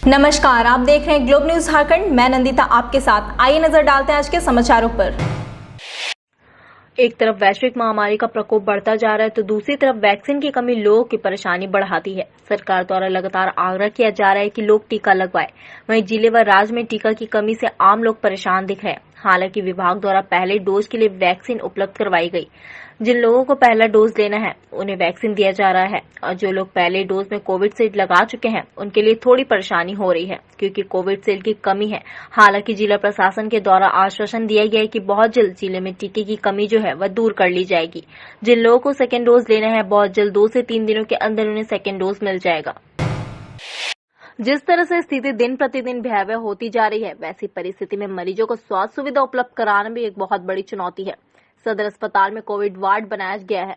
नमस्कार, आप देख रहे हैं ग्लोब न्यूज झारखंड। मैं नंदिता आपके साथ। आइए नजर डालते हैं आज के समाचारों पर। एक तरफ वैश्विक महामारी का प्रकोप बढ़ता जा रहा है तो दूसरी तरफ वैक्सीन की कमी लोगों की परेशानी बढ़ाती है। सरकार द्वारा लगातार आग्रह किया जा रहा है कि लोग टीका लगवाएं। वहीं जिले व राज्य में टीका की कमी से आम लोग परेशान दिख रहे हैं। हालांकि विभाग द्वारा पहले डोज के लिए वैक्सीन उपलब्ध करवाई गई। जिन लोगों को पहला डोज लेना है उन्हें वैक्सीन दिया जा रहा है और जो लोग पहले डोज में कोविड शील्ड लगा चुके हैं उनके लिए थोड़ी परेशानी हो रही है क्योंकि कोविड शील्ड की कमी है। हालांकि जिला प्रशासन के द्वारा आश्वासन दिया गया है कि बहुत जल्द जिले में टीके की कमी जो है वह दूर कर ली जाएगी। जिन लोगों को सेकेंड डोज लेना है बहुत जल्द 2 से 3 दिनों के अंदर उन्हें सेकेंड डोज मिल जाएगा। जिस तरह से स्थिति दिन प्रतिदिन भयावह होती जा रही है वैसी परिस्थिति में मरीजों को स्वास्थ्य सुविधा उपलब्ध कराना भी एक बहुत बड़ी चुनौती है। सदर अस्पताल में कोविड वार्ड बनाया गया है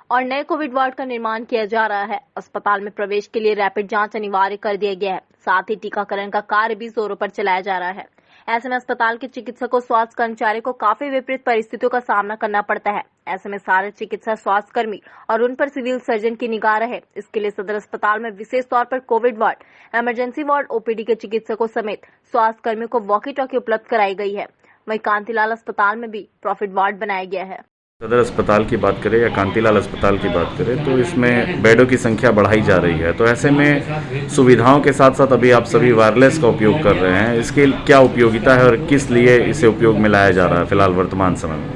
और नए कोविड वार्ड का निर्माण किया जा रहा है। अस्पताल में प्रवेश के लिए रैपिड जांच अनिवार्य कर दिया गया है। साथ ही टीकाकरण का कार्य भी जोरों पर चलाया जा रहा है। ऐसे में अस्पताल के चिकित्सकों स्वास्थ्य कर्मचारियों को काफी विपरीत परिस्थितियों का सामना करना पड़ता है। ऐसे में सारे चिकित्सा स्वास्थ्य कर्मी और उन पर सिविल सर्जन की निगाह रहे, इसके लिए सदर अस्पताल में विशेष तौर पर Covid ward, emergency ward, OPD के चिकित्सकों समेत स्वास्थ्य कर्मियों को वॉकी टॉकी उपलब्ध कराई गई है। वहीं कांतिलाल अस्पताल में भी प्रॉफिट वार्ड बनाया गया है। सदर अस्पताल की बात करें या कांतिलाल अस्पताल की बात करें तो इसमें बेडों की संख्या बढ़ाई जा रही है। तो ऐसे में सुविधाओं के साथ साथ अभी आप सभी वायरलेस का उपयोग कर रहे हैं। इसकी क्या उपयोगिता है और किस लिए इसे उपयोग में लाया जा रहा है फिलहाल वर्तमान समय में?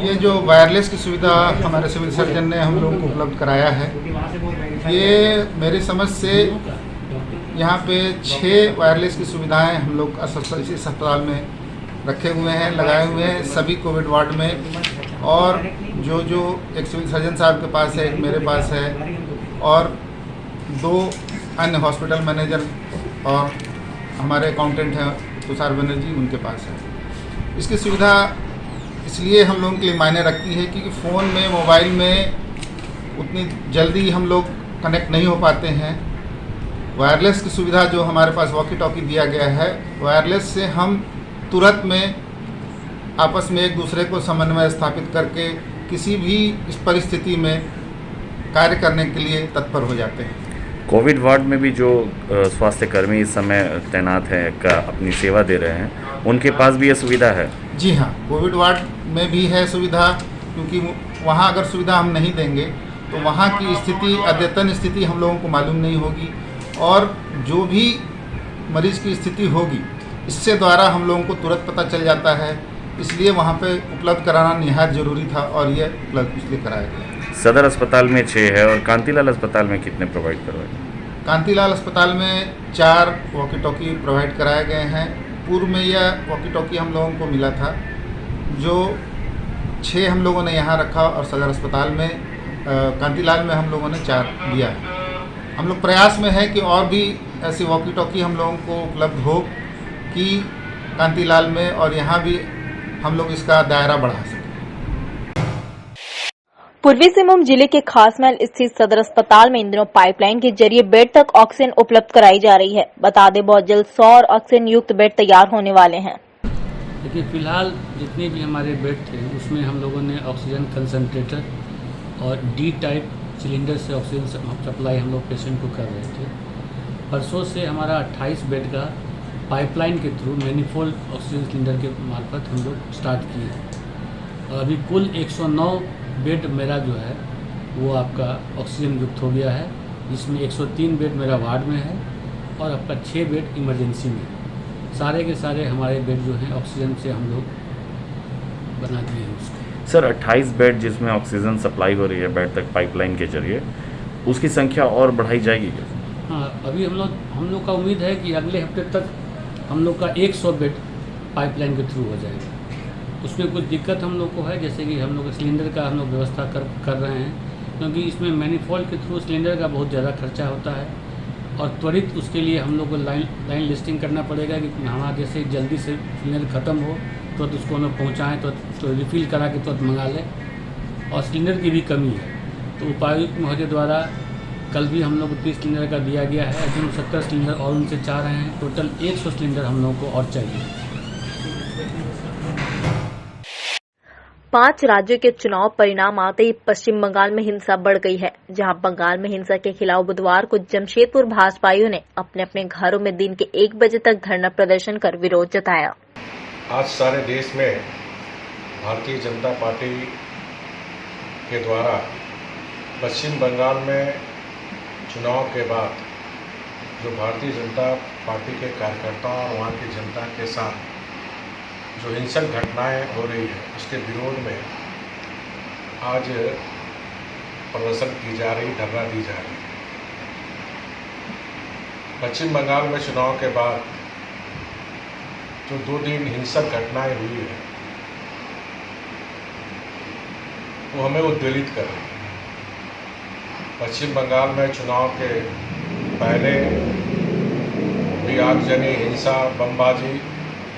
ये जो वायरलेस की सुविधा हमारे सिविल सर्जन ने हम लोगों को उपलब्ध कराया है, ये मेरी समझ से यहाँ पे 6 वायरलेस की सुविधाएं हम लोग इस अस्पताल में रखे हुए हैं, लगाए हुए हैं सभी कोविड वार्ड में। और जो एक सिविल सर्जन साहब के पास है, एक मेरे पास है और 2 अन्य हॉस्पिटल मैनेजर और हमारे अकाउंटेंट हैं तुषार बनर्जी, उनके पास है। इसकी सुविधा इसलिए हम लोगों के लिए मायने रखती है क्योंकि फ़ोन में, मोबाइल में उतनी जल्दी हम लोग कनेक्ट नहीं हो पाते हैं। वायरलेस की सुविधा जो हमारे पास वॉकी टॉकी दिया गया है, वायरलेस से हम तुरंत में आपस में एक दूसरे को समन्वय स्थापित करके किसी भी इस परिस्थिति में कार्य करने के लिए तत्पर हो जाते हैं। कोविड वार्ड में भी जो स्वास्थ्य कर्मी इस समय तैनात हैं का अपनी सेवा दे रहे हैं, उनके पास भी यह सुविधा है? जी हाँ, कोविड वार्ड में भी है सुविधा, क्योंकि वहाँ अगर सुविधा हम नहीं देंगे तो वहाँ की स्थिति, अद्यतन स्थिति हम लोगों को मालूम नहीं होगी और जो भी मरीज की स्थिति होगी इससे द्वारा हम लोगों को तुरंत पता चल जाता है। इसलिए वहाँ पे उपलब्ध कराना निहायत ज़रूरी था और ये उपलब्ध इसलिए कराया गया। सदर अस्पताल में 6 है और कांतिलाल अस्पताल में कितने प्रोवाइड करवाए? कांतिलाल अस्पताल में 4 वॉकी टॉकी प्रोवाइड कराए गए हैं। पूर्व में यह वॉकी टॉकी हम लोगों को मिला था, जो 6 हम लोगों ने यहाँ रखा और सदर अस्पताल में कांतिलाल में हम लोगों ने 4 दिया है। हम लोग प्रयास में है कि और भी ऐसी वॉकी टॉकी हम लोगों को उपलब्ध हो कि कांतिलाल में और यहाँ भी हम लोग इसका दायरा बढ़ा सकें। पूर्वी सिंहभूम जिले के खासमहल स्थित सदर अस्पताल में इन दिनों पाइपलाइन के जरिए बेड तक ऑक्सीजन उपलब्ध कराई जा रही है। बता दें बहुत जल्द 100 और ऑक्सीजन युक्त बेड तैयार होने वाले हैं। देखिए, फिलहाल जितने भी हमारे बेड थे उसमें हम लोगों ने ऑक्सीजन कंसंट्रेटर और डी टाइप सिलेंडर से ऑक्सीजन सप्लाई हम लोग पेशेंट को कर रहे थे। परसों से हमारा 28 बेड का पाइपलाइन के थ्रू मैनिफोल्ड ऑक्सीजन सिलेंडर के मार्फत हम लोग स्टार्ट किए और अभी कुल 109 बेड मेरा जो है वो आपका ऑक्सीजन युक्त हो गया है, जिसमें 103 बेड मेरा वार्ड में है और आपका 6 बेड इमरजेंसी में। सारे के सारे हमारे बेड जो हैं ऑक्सीजन से हम लोग बना दिए हैं उसको। सर, 28 बेड जिसमें ऑक्सीजन सप्लाई हो रही है बेड तक पाइपलाइन के जरिए, उसकी संख्या और बढ़ाई जाएगी क्या? हाँ, अभी हम लोग का उम्मीद है कि अगले हफ्ते तक हम लोग का 100 बेड पाइपलाइन के थ्रू हो जाएगा। उसमें कुछ दिक्कत हम लोग को है, जैसे कि हम लोग सिलेंडर का हम लोग व्यवस्था कर रहे हैं, क्योंकि इसमें मैनिफोल्ड के थ्रू सिलेंडर का बहुत ज़्यादा खर्चा होता है और त्वरित उसके लिए हम लोग को लाइन लिस्टिंग करना पड़ेगा कि हमारा जैसे जल्दी से सिलेंडर ख़त्म हो तो उसको हम लोग पहुँचाएँ तो रिफ़िल करा के तुरंत मंगा लें। और सिलेंडर की भी कमी है, तो उपायुक्त महोदय द्वारा कल भी हम लोग 30 सिलेंडर का दिया गया है। अभी हम 70 सिलेंडर और उनसे चाह रहे हैं। टोटल 100 सिलेंडर हम लोगों को और चाहिए। 5 राज्यों के चुनाव परिणाम आते ही पश्चिम बंगाल में हिंसा बढ़ गई है, जहां बंगाल में हिंसा के खिलाफ बुधवार को जमशेदपुर भाजपाइयों ने अपने अपने घरों में दिन के 1 बजे तक धरना प्रदर्शन कर विरोध जताया। आज सारे देश में भारतीय जनता पार्टी के द्वारा पश्चिम बंगाल में चुनाव के बाद जो भारतीय जनता पार्टी के कार्यकर्ताओं और वहाँ की जनता के साथ जो हिंसक घटनाएं हो रही है उसके विरोध में आज प्रदर्शन की जा रही, धरना दी जा रही है। पश्चिम बंगाल में चुनाव के बाद जो 2 दिन हिंसक घटनाएं हुई है वो हमें उद्वेलित कर रही है। पश्चिम बंगाल में चुनाव के पहले भी आगजनी, हिंसा, बमबाजी,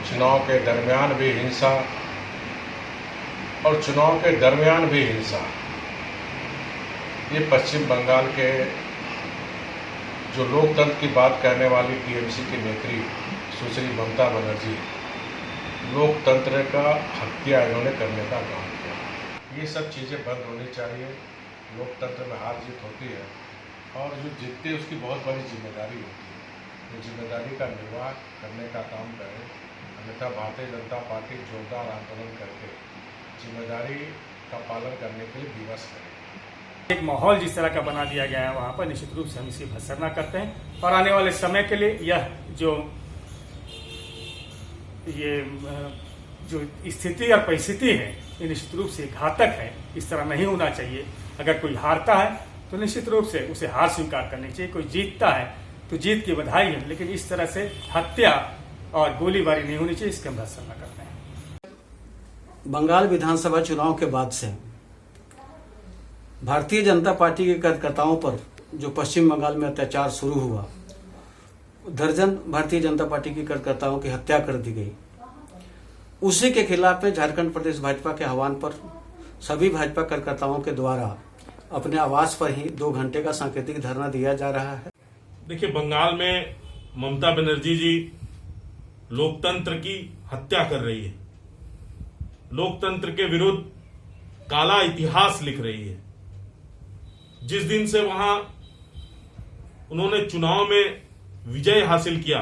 चुनाव के दरमियान भी हिंसा और चुनाव के दरमियान भी हिंसा, ये पश्चिम बंगाल के जो लोकतंत्र की बात करने वाली टीएमसी की नेत्री सुश्री ममता बनर्जी, लोकतंत्र का हत्या इन्होंने करने का काम किया। ये सब चीज़ें बंद होनी चाहिए। लोकतंत्र में हार जीत होती है और जो जीतती है उसकी बहुत बड़ी जिम्मेदारी होती है। तो जिम्मेदारी का निर्वाह करने का काम करें, अन्यथा भारतीय जनता पार्टी जोरदार आंदोलन करके जिम्मेदारी का पालन करने के लिए विवश करें। एक माहौल जिस तरह का बना दिया गया है वहाँ पर निश्चित रूप से हम इसे भर्त्सना करते हैं और आने वाले समय के लिए यह जो स्थिति और परिस्थिति है ये निश्चित रूप से घातक है। इस तरह नहीं होना चाहिए। अगर कोई हारता है तो निश्चित रूप से उसे हार स्वीकार करनी चाहिए। कोई जीतता है तो जीत की बधाई है, लेकिन इस तरह से हत्या और गोलीबारी नहीं होनी चाहिए। इसके हम भर्त्सना करते हैं। बंगाल विधानसभा चुनाव के बाद से भारतीय जनता पार्टी के कार्यकर्ताओं पर जो पश्चिम बंगाल में अत्याचार शुरू हुआ, दर्जन भारतीय जनता पार्टी के कार्यकर्ताओं की हत्या कर दी गई। उसी के खिलाफ में झारखंड प्रदेश भाजपा के आह्वान पर सभी भाजपा कार्यकर्ताओं के द्वारा अपने आवास पर ही 2 घंटे का सांकेतिक धरना दिया जा रहा है। देखिए, बंगाल में ममता बनर्जी जी लोकतंत्र की हत्या कर रही है, लोकतंत्र के विरुद्ध काला इतिहास लिख रही है। जिस दिन से वहां उन्होंने चुनाव में विजय हासिल किया,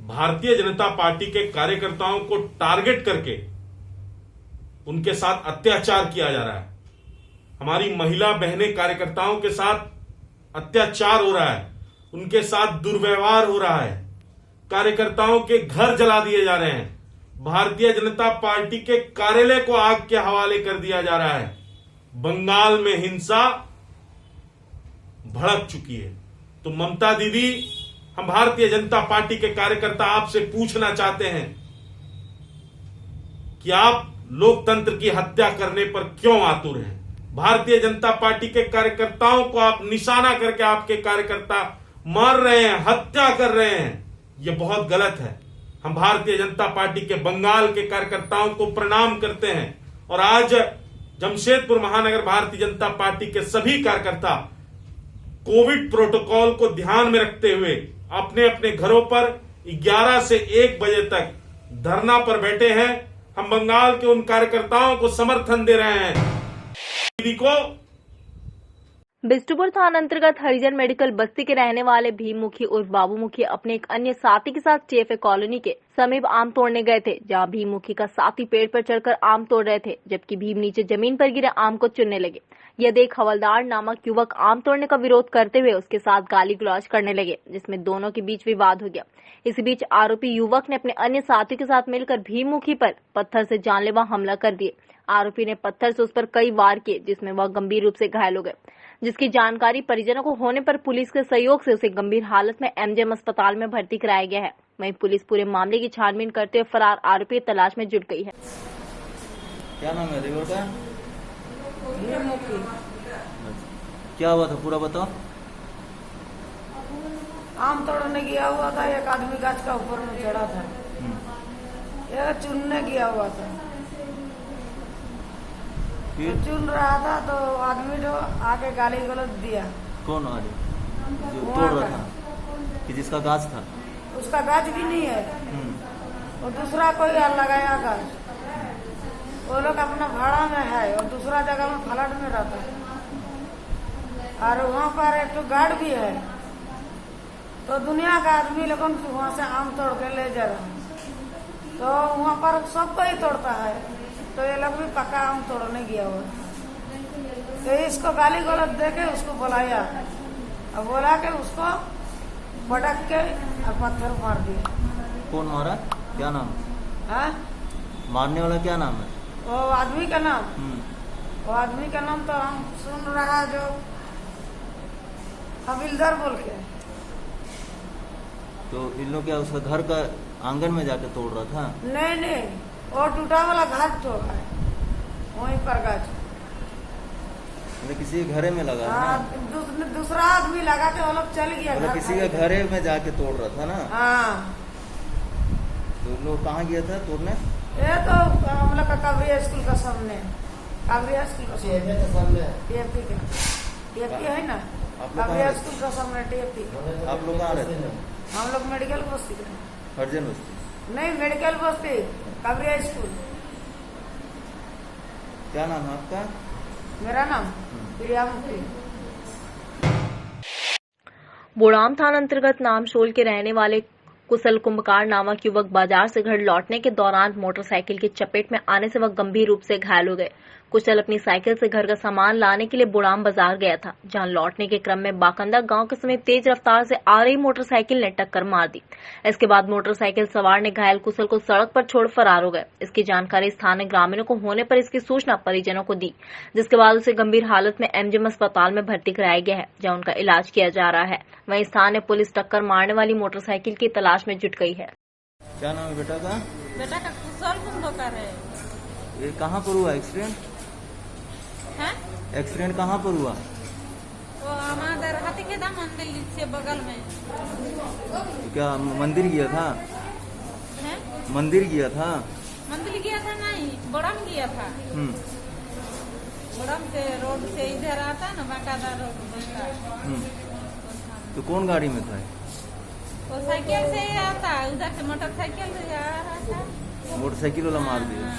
भारतीय जनता पार्टी के कार्यकर्ताओं को टारगेट करके उनके साथ अत्याचार किया जा रहा है। हमारी महिला बहनें कार्यकर्ताओं के साथ अत्याचार हो रहा है, उनके साथ दुर्व्यवहार हो रहा है, कार्यकर्ताओं के घर जला दिए जा रहे हैं, भारतीय जनता पार्टी के कार्यालय को आग के हवाले कर दिया जा रहा है। बंगाल में हिंसा भड़क चुकी है। तो ममता दीदी, हम भारतीय जनता पार्टी के कार्यकर्ता आपसे पूछना चाहते हैं कि आप लोकतंत्र की हत्या करने पर क्यों आतुर हैं? भारतीय जनता पार्टी के कार्यकर्ताओं को आप निशाना करके आपके कार्यकर्ता मार रहे हैं, हत्या कर रहे हैं। यह बहुत गलत है। हम भारतीय जनता पार्टी के बंगाल के कार्यकर्ताओं को प्रणाम करते हैं और आज जमशेदपुर महानगर भारतीय जनता पार्टी के सभी कार्यकर्ता कोविड प्रोटोकॉल को ध्यान में रखते हुए अपने अपने घरों पर 11 से 1 बजे तक धरना पर बैठे हैं। हम बंगाल के उन कार्यकर्ताओं को समर्थन दे रहे हैं। दीदी को बिष्टुपुर थाना अंतर्गत हरिजन मेडिकल बस्ती के रहने वाले भीममुखी उर्फ बाबूमुखी अपने एक अन्य साथी के साथ टीएफए कॉलोनी के समीप आम तोड़ने गए थे, जहां भीममुखी का साथी पेड़ पर चढ़कर आम तोड़ रहे थे, जबकि भीम नीचे जमीन पर गिरे आम को चुनने लगे। यह देख हवलदार नामक युवक आम तोड़ने का विरोध करते हुए उसके साथ गाली गलौज करने लगे, जिसमें दोनों के बीच विवाद हो गया। इसी बीच आरोपी युवक ने अपने अन्य साथी के साथ मिलकर भीममुखी पर पत्थर से जानलेवा हमला कर दिए। आरोपी ने पत्थर से उस पर कई वार किए, जिसमें वह गंभीर रूप से घायल हो गए, जिसकी जानकारी परिजनों को होने पर पुलिस के सहयोग से उसे गंभीर हालत में एमजीएम अस्पताल में भर्ती कराया गया है। वहीं पुलिस पूरे मामले की छानबीन करते हुए फरार आरोपी की तलाश में जुट गई है। क्या नाम है रिवर का? क्या हुआ था पूरा बताओ। आम तोड़ने गया हुआ था, एक आदमी गाछ का ऊपर में चढ़ा था, एक चुनने गया हुआ था, तो चुन रहा था तो आदमी जो आके गाली गलौज दिया। कौन आदमी जो तोड़ रहा था? कि जिसका गाछ था? उसका गाछ भी नहीं है, और दूसरा कोई लगाया गाछ। वो लोग अपना भाड़ा में है और दूसरा जगह में फ्लैट में रहता है। और वहाँ पर एक तो गार्ड भी है, तो दुनिया का आदमी लोगों को वहाँ से आम तोड़ के ले जा रहा है, तो वहाँ पर सबको ही तोड़ता है, तो ये लोग भी पक्का आम तोड़ने गया हुआ है। तो इसको गाली गलौज दे के उसको बुलाया और बोला के उसको पटक के और पत्थर मार दिया। कौन मारा, क्या नाम? हाँ, मारने वाला क्या नाम है? वो आदमी का नाम, वो आदमी का नाम तो हम सुन रहा है, जो हविलदार बोल के। तो इन लोग क्या उसका घर का आंगन में जाके तोड़ रहा था? नहीं नहीं, वो टूटा वाला घाट तोड़ा है वहीं पर गाछ। मतलब किसी के घरे में लगा था हाँ, ना? दूसरा आदमी लगा के वो लोग चल गया। मतलब किसी के घरे में जाके तोड़ रहा था ना? हाँ। तो लोग कहाँ गया था तोड़ने? ये तो हम लोग का कावरिया स्कूल का सामने, कावरिया स्कूल का सामने टीएपी का, टीएपी है ना, कावरिया स्कूल का सामने टीएपी। आप लोग कहाँ रहते हैं? हम लोग मेडिकल बस्ती का। हरजन बस्ती? नहीं, मेडिकल बस्ती, कावरिया स्कूल। क्या नाम है आपका? मेरा नाम प्रिया मुखी। बोड़ाम थाना अंतर्गत नामशोल के रहने वाले कुशल कुंभकार नामक युवक बाजार से घर लौटने के दौरान मोटरसाइकिल की चपेट में आने से वह गंभीर रूप से घायल हो गए। कुशल अपनी साइकिल से घर का सामान लाने के लिए बोड़ाम बाजार गया था, जहां लौटने के क्रम में बाकंदा गांव के समीप तेज रफ्तार से आ रही मोटरसाइकिल ने टक्कर मार दी। इसके बाद मोटरसाइकिल सवार ने घायल कुशल को सड़क पर छोड़ फरार हो गए। इसकी जानकारी स्थानीय ग्रामीणों को होने पर इसकी सूचना परिजनों को दी, जिसके बाद उसे गंभीर हालत में एमजीएम अस्पताल में भर्ती कराया गया है, जहां उनका इलाज किया जा रहा है। वहीं स्थानीय पुलिस टक्कर मारने वाली मोटरसाइकिल की तलाश में जुट गई है। क्या नाम है बेटा का? बेटा का कुशल कुंभकार है। ये कहाँ पर हुआ एक्सीडेंट? एक्सीडेंट कहाँ पर हुआ? वो हमारे हाथीखेदा मंदिर से बगल में। क्या मंदिर गया था? है? मंदिर गया था? मंदिर गया था नहीं, बड़म गया था। बड़म से रोड से इधर आता ना, बाकादार रोड। तो कौन गाड़ी में था? वो साइकिल से ही आता, उधर से मोटरसाइकिल से आ रहा था। मोटरसाइकिल वाला मार दिया?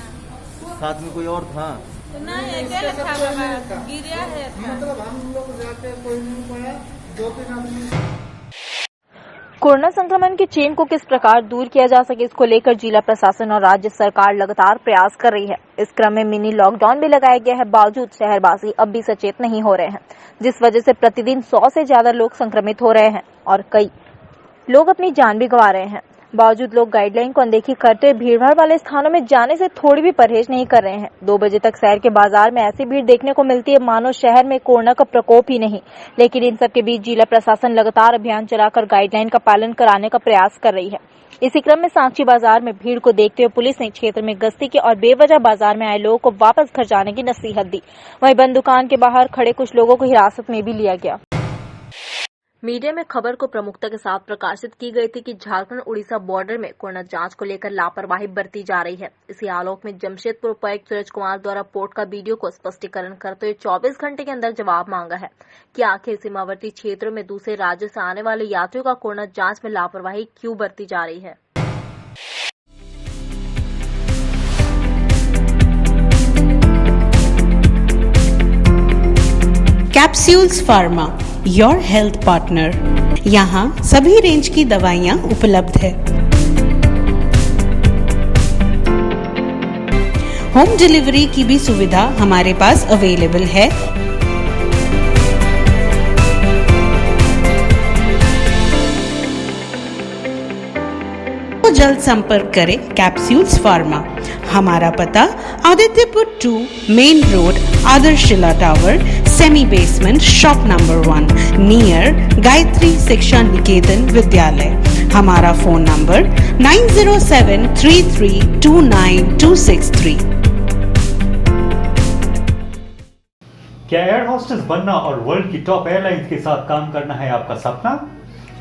साथ में कोई और था? तो नहीं, अकेले था बाबा, गिरा है। मतलब हम लोग जाके कोई नहीं पाया, 2-3 आदमी। कोरोना संक्रमण की चेन को किस प्रकार दूर किया जा सके, इसको लेकर जिला प्रशासन और राज्य सरकार लगातार प्रयास कर रही है। इस क्रम में मिनी लॉकडाउन भी लगाया गया है, बावजूद शहरवासी अब भी सचेत नहीं हो रहे हैं, जिस वजह से प्रतिदिन 100 से ज्यादा लोग संक्रमित हो रहे हैं और कई लोग अपनी जान भी गंवा रहे हैं। बावजूद लोग गाइडलाइन को अनदेखी करते हुए भीड़भाड़ वाले स्थानों में जाने से थोड़ी भी परहेज नहीं कर रहे हैं। 2 बजे तक शहर के बाजार में ऐसी भीड़ देखने को मिलती है मानो शहर में कोरोना का प्रकोप ही नहीं। लेकिन इन सब के बीच जिला प्रशासन लगातार अभियान चलाकर गाइडलाइन का पालन कराने का प्रयास कर रही है। इसी क्रम में सांची बाजार में भीड़ को देखते हुए पुलिस ने क्षेत्र में गश्ती की और बेवजह बाजार में आए लोगों को वापस घर जाने की नसीहत दी। वहीं बंद दुकान के बाहर खड़े कुछ लोगों को हिरासत में भी लिया गया। मीडिया में खबर को प्रमुखता के साथ प्रकाशित की गई थी कि झारखंड उड़ीसा बॉर्डर में कोरोना जांच को लेकर लापरवाही बरती जा रही है। इसी आलोक में जमशेदपुर उपायुक्त सूरज कुमार द्वारा पोर्ट का वीडियो को स्पष्टीकरण करते हुए 24 घंटे के अंदर जवाब मांगा है कि आखिर सीमावर्ती क्षेत्रों में दूसरे राज्यों से आने वाले यात्रियों का कोरोना जांच में लापरवाही क्यों बरती जा रही है। Capsules pharma, your health partner. यहाँ सभी रेंज की दवाइयाँ उपलब्ध है। होम डिलीवरी की भी सुविधा हमारे पास अवेलेबल है। तो जल्द संपर्क करें कैप्सूल्स फार्मा। हमारा पता Adityapur 2 main road, Adarshila tower, semi basement, shop number 1 near Gayatri Shiksha Niketan विद्यालय। हमारा फोन नंबर 9073329263। क्या एयर होस्टेस बनना और वर्ल्ड की टॉप एयरलाइंस के साथ काम करना है आपका सपना?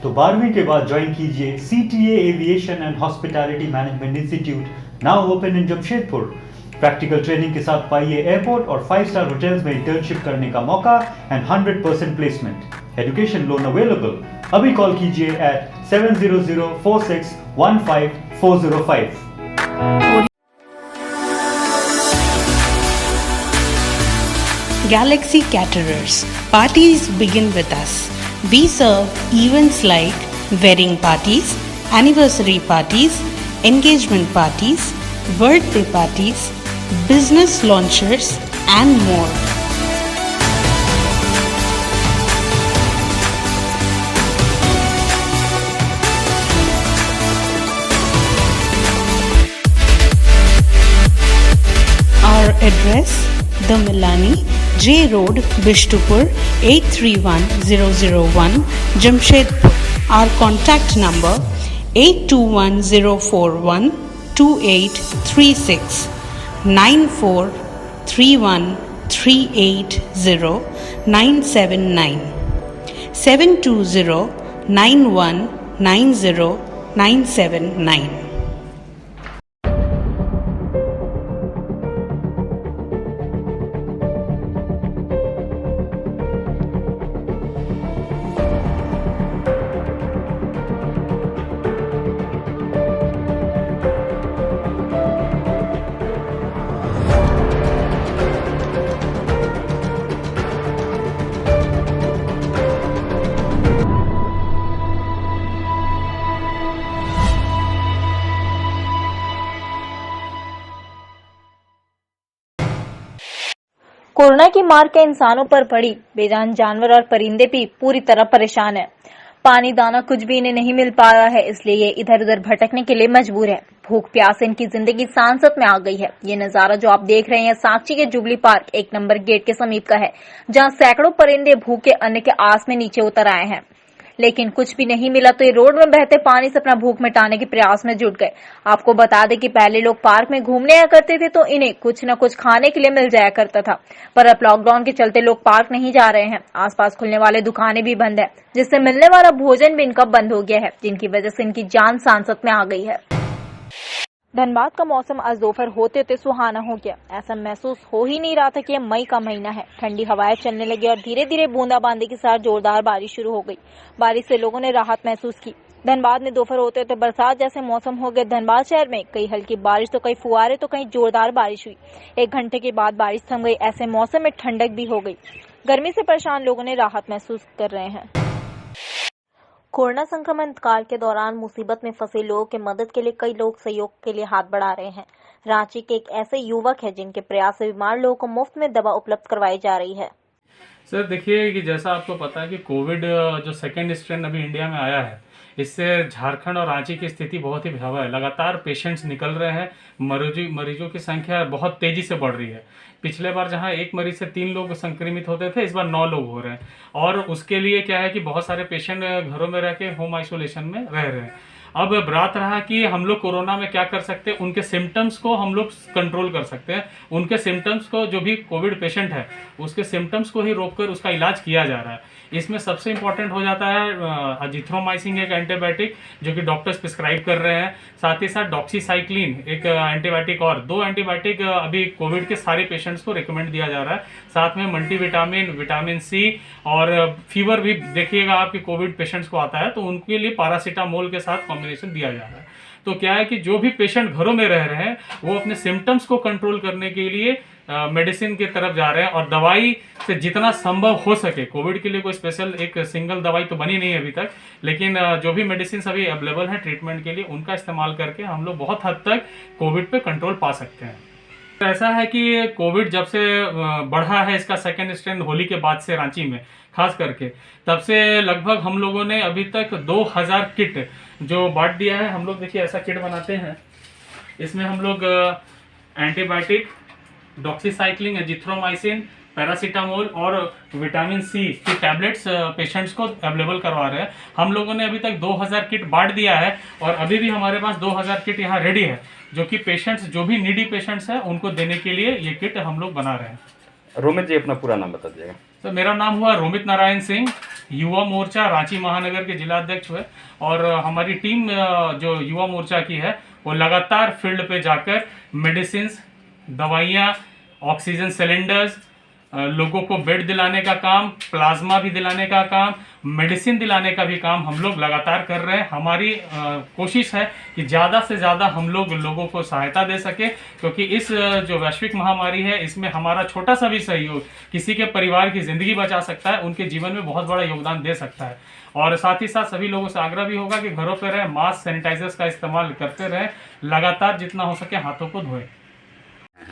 तो 12वीं के बाद ज्वाइन कीजिए CTA aviation and hospitality management institute, now open in Jamshedpur. Practical training के साथ पाइए एयरपोर्ट और 5-स्टार होटल्स में इंटर्नशिप करने का मौका and 100% placement. Education loan available. अभी कॉल कीजिए at 7004615 405। Galaxy Caterers. Parties begin with us. We serve events like wedding parties, anniversary parties, engagement parties, birthday parties, business launches, and more. Our address, The Milani, J Road, Bishtupur, 831001, Jamshedpur. Our contact number 8210412836 9431380979 72091909979. Corona की मार के इंसानों पर पड़ी, बेजान जानवर और परिंदे भी पूरी तरह परेशान है। पानी दाना कुछ भी इन्हें नहीं मिल पा रहा है, इसलिए ये इधर उधर भटकने के लिए मजबूर है। भूख प्यास इनकी जिंदगी सांसत में आ गई है। ये नजारा जो आप देख रहे हैं सांची के जुबली पार्क 1 नंबर गेट के समीप का है, जहां सैकड़ों परिंदे भूखे अन्न के आस में नीचे उतर आए हैं, लेकिन कुछ भी नहीं मिला तो ये रोड में बहते पानी से अपना भूख मिटाने के प्रयास में जुट गए। आपको बता दें कि पहले लोग पार्क में घूमने आया करते थे तो इन्हें कुछ न कुछ खाने के लिए मिल जाया करता था, पर अब लॉकडाउन के चलते लोग पार्क नहीं जा रहे हैं। आसपास खुलने वाले दुकानें भी बंद है, जिससे मिलने वाला भोजन भी इनका बंद हो गया है, जिनकी वजह से इनकी जान सांसत में आ गई है। धनबाद का मौसम आज दोपहर होते होते सुहाना हो गया। ऐसा महसूस हो ही नहीं रहा था कि यह मई का महीना है। ठंडी हवाएं चलने लगी और धीरे धीरे बूंदाबांदी के साथ जोरदार बारिश शुरू हो गई। बारिश से लोगों ने राहत महसूस की। धनबाद में दोपहर होते होते बरसात जैसे मौसम हो गए। धनबाद शहर में कई हल्की बारिश तो कई फुहारे तो कहीं जोरदार बारिश हुई। 1 घंटे के बाद बारिश थम गई। ऐसे मौसम में ठंडक भी हो गई। गर्मी से परेशान लोगों ने राहत महसूस कर रहे हैं। कोरोना संक्रमण काल के दौरान मुसीबत में फंसे लोगों की मदद के लिए कई लोग सहयोग के लिए हाथ बढ़ा रहे हैं। रांची के एक ऐसे युवक है जिनके प्रयास से बीमार लोगों को मुफ्त में दवा उपलब्ध करवाई जा रही है। सर देखिए कि जैसा आपको पता है कि कोविड जो सेकेंड स्ट्रेन अभी इंडिया में आया है, इससे झारखंड और रांची की स्थिति बहुत ही भयावह है। लगातार पेशेंट्स निकल रहे हैं, मरीजों की संख्या बहुत तेजी से बढ़ रही है। पिछले बार जहां 1 मरीज से 3 लोग संक्रमित होते थे, इस बार 9 लोग हो रहे हैं। और उसके लिए क्या है कि बहुत सारे पेशेंट घरों में रह के होम आइसोलेशन में रह रहे हैं। अब बात रहा कि हम लोग कोरोना में क्या कर सकते हैं, उनके सिम्टम्स को हम लोग कंट्रोल कर सकते हैं। उनके सिम्टम्स को, जो भी कोविड पेशेंट है उसके सिम्टम्स को ही रोककर उसका इलाज किया जा रहा है। इसमें सबसे इंपॉर्टेंट हो जाता है अजिथ्रोमाइसिन, एक एंटीबायोटिक जो कि डॉक्टर्स प्रिस्क्राइब कर रहे हैं। साथ ही साथ डॉक्सीसाइक्लिन एक एंटीबायोटिक, और 2 एंटीबायोटिक अभी कोविड के सारे पेशेंट्स को रिकमेंड दिया जा रहा है। साथ में मल्टीविटामिन, विटामिन सी और फीवर भी देखिएगा आपके कोविड पेशेंट्स को आता है तो उनके लिए पैरासीटामोल के साथ कॉम्बिनेशन दिया जा रहा है। तो क्या है कि जो भी पेशेंट घरों में रह रहे हैं वो अपने सिम्टम्स को कंट्रोल करने के लिए मेडिसिन की तरफ जा रहे हैं। और दवाई से जितना संभव हो सके, कोविड के लिए कोई स्पेशल एक सिंगल दवाई तो बनी नहीं है अभी तक, लेकिन जो भी मेडिसिन अभी अवेलेबल है ट्रीटमेंट के लिए, उनका इस्तेमाल करके हम लोग बहुत हद तक कोविड पे कंट्रोल पा सकते हैं। ऐसा है कि कोविड जब से बढ़ा है, इसका सेकेंड स्ट्रेन होली के बाद से रांची में खास करके, तब से लगभग हम लोगों ने अभी तक 2000 किट जो बांट दिया है। हम लोग देखिए ऐसा किट बनाते हैं, इसमें हम लोग एंटीबायोटिक, डॉक्सीसाइक्लिन, एजिथ्रोमाइसिन, पैरासीटामोल और विटामिन सी की टैबलेट्स पेशेंट्स को अवेलेबल करवा रहे हैं। हम लोगों ने अभी तक 2000 किट बांट दिया है और अभी भी हमारे पास 2000 किट यहाँ रेडी है, जो कि पेशेंट्स, जो भी नीडी पेशेंट्स हैं उनको देने के लिए ये किट हम लोग बना रहे हैं। रोमित जी अपना पूरा नाम बता दीजिएगा। तो मेरा नाम हुआ रोमित नारायण सिंह, युवा मोर्चा रांची महानगर के जिला अध्यक्ष हुए। और हमारी टीम जो युवा मोर्चा की है वो लगातार फील्ड पे जाकर मेडिसिन, दवाइयाँ, ऑक्सीजन सिलेंडर्स, लोगों को बेड दिलाने का काम, प्लाज्मा भी दिलाने का काम, मेडिसिन दिलाने का भी काम हम लोग लगातार कर रहे हैं। हमारी कोशिश है कि ज़्यादा से ज़्यादा हम लोग लोगों को सहायता दे सके, क्योंकि इस जो वैश्विक महामारी है इसमें हमारा छोटा सा भी सहयोग किसी के परिवार की ज़िंदगी बचा सकता है, उनके जीवन में बहुत बड़ा योगदान दे सकता है। और साथ ही साथ सभी लोगों से आग्रह भी होगा कि घरों पर रहें, मास्क सैनिटाइजर्स का इस्तेमाल करते रहें, लगातार जितना हो सके हाथों को धोएं।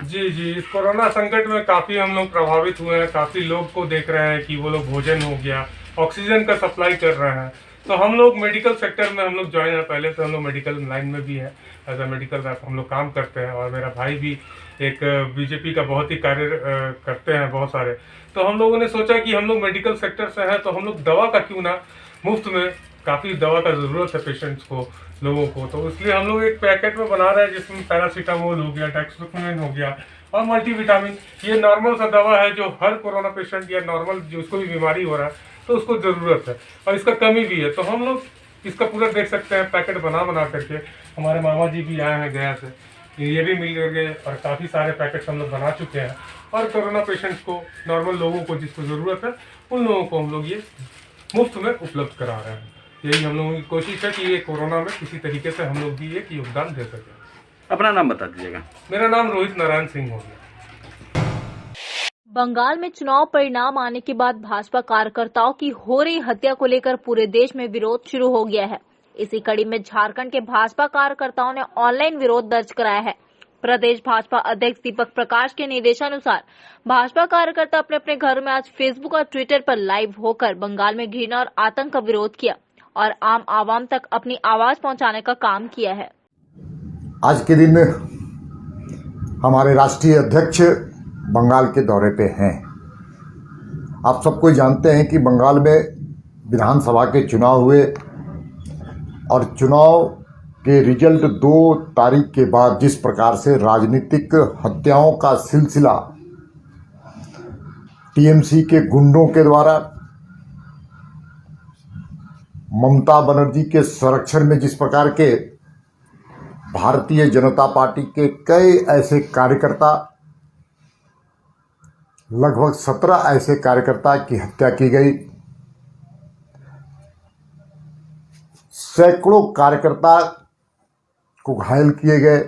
जी, इस कोरोना संकट में काफ़ी हम लोग प्रभावित हुए हैं। काफ़ी लोग को देख रहे हैं कि वो लोग भोजन हो गया, ऑक्सीजन का सप्लाई कर रहे हैं। तो हम लोग मेडिकल सेक्टर में हम लोग ज्वाइन है, पहले से हम लोग मेडिकल लाइन में भी है, एज अ मेडिकल रैप हम लोग काम करते हैं। और मेरा भाई भी एक बीजेपी का बहुत ही कार्य करते हैं बहुत सारे। तो हम लोगों ने सोचा कि हम लोग मेडिकल सेक्टर से हैं तो हम लोग दवा का क्यों ना मुफ्त में, काफ़ी दवा का ज़रूरत है पेशेंट्स को, लोगों को, तो इसलिए हम लोग एक पैकेट में बना रहे हैं जिसमें पैरासीटामोल हो गया, डेक्सामेथासोन हो गया और मल्टीविटामिन। ये नॉर्मल सा दवा है जो हर कोरोना पेशेंट या नॉर्मल जिसको भी बीमारी हो रहा है तो उसको ज़रूरत है और इसका कमी भी है। तो हम लोग इसका पूरा देख सकते हैं पैकेट बना करके। हमारे मामा जी भी आए हैं गया से, ये भी मिल गए और काफ़ी सारे पैकेट्स हम लोग बना चुके हैं। और कोरोना पेशेंट्स को, नॉर्मल लोगों को जिसको ज़रूरत है उन लोगों को हम लोग ये मुफ्त में उपलब्ध करा रहे हैं। यही हम लोगों की कोशिश है कि ये कोरोना में किसी तरीके से हम लोग भी एक योगदान दे सकें। अपना नाम बता दीजिएगा। मेरा नाम रोहित नारायण सिंह हो गया। बंगाल में चुनाव परिणाम आने के बाद भाजपा कार्यकर्ताओं की हो रही हत्या को लेकर पूरे देश में विरोध शुरू हो गया है। इसी कड़ी में झारखंड के भाजपा कार्यकर्ताओं ने ऑनलाइन विरोध दर्ज कराया है। प्रदेश भाजपा अध्यक्ष दीपक प्रकाश के निर्देशानुसार भाजपा कार्यकर्ता अपने अपने घर में आज फेसबुक और ट्विटर पर लाइव होकर बंगाल में घृणा और आतंक का विरोध किया और आम आवाम तक अपनी आवाज पहुंचाने का काम किया है। आज के दिन हमारे राष्ट्रीय अध्यक्ष बंगाल के दौरे पे हैं। आप सबको जानते हैं कि बंगाल में विधानसभा के चुनाव हुए और चुनाव के रिजल्ट 2 तारीख के बाद जिस प्रकार से राजनीतिक हत्याओं का सिलसिला टीएमसी के गुंडों के द्वारा ममता बनर्जी के संरक्षण में जिस प्रकार के भारतीय जनता पार्टी के कई ऐसे कार्यकर्ता, लगभग 17 ऐसे कार्यकर्ता की हत्या की गई, सैकड़ों कार्यकर्ता को घायल किए गए,